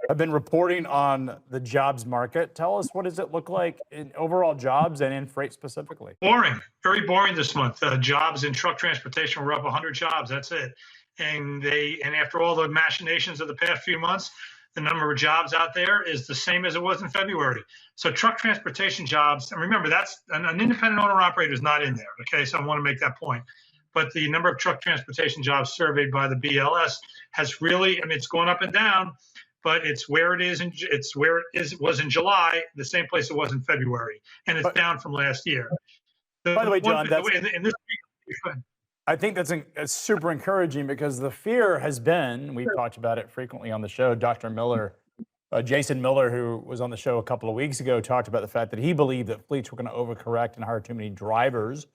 have been reporting on the jobs market. Tell us, what does it look like in overall jobs and in freight specifically? Boring, very boring this month. Jobs in truck transportation were up 100 jobs. That's it. And after all the machinations of the past few months, the number of jobs out there is the same as it was in February. So truck transportation jobs, and remember, that's an independent owner operator is not in there. Okay, so I want to make that point. But the number of truck transportation jobs surveyed by the BLS has really, I mean, it's going up and down, but it's where it is, and it's where was in July, the same place it was in February, and it's down from last year. By the way, John, I think that's super encouraging, because the fear has been, we've talked about it frequently on the show, Dr. Miller, Jason Miller, who was on the show a couple of weeks ago, talked about the fact that he believed that fleets were going to overcorrect and hire too many drivers,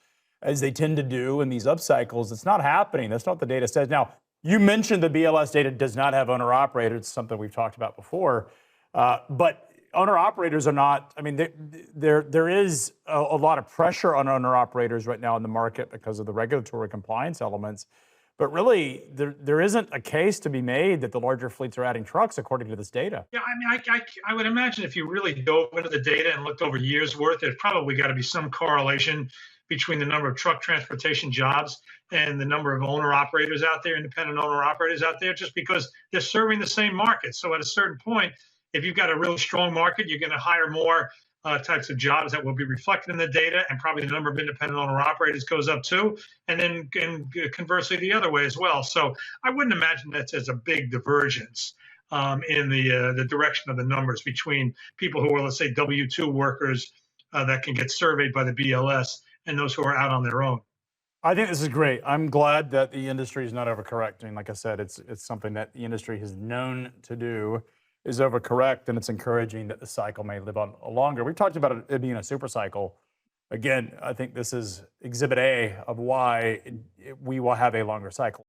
as they tend to do in these up cycles. It's not happening. That's not what the data says. Now, you mentioned the BLS data does not have owner-operators. It's something we've talked about before. But owner-operators are not, I mean, there is a lot of pressure on owner-operators right now in the market because of the regulatory compliance elements. But really, there isn't a case to be made that the larger fleets are adding trucks, according to this data. Yeah, I mean, I would imagine if you really dove into the data and looked over years' worth, there's probably got to be some correlation between the number of truck transportation jobs and the number of owner-operators out there, independent owner-operators out there, just because they're serving the same market. So at a certain point, if you've got a really strong market, you're going to hire more types of jobs that will be reflected in the data, and probably the number of independent owner-operators goes up too, and then conversely the other way as well. So I wouldn't imagine that there's a big divergence in the direction of the numbers between people who are, let's say, W-2 workers that can get surveyed by the BLS and those who are out on their own. I think this is great. I'm glad that the industry is not overcorrecting. Like I said, it's something that the industry has known to do, is overcorrect, and it's encouraging that the cycle may live on longer. We've talked about it being a super cycle. Again, I think this is exhibit A of why we will have a longer cycle.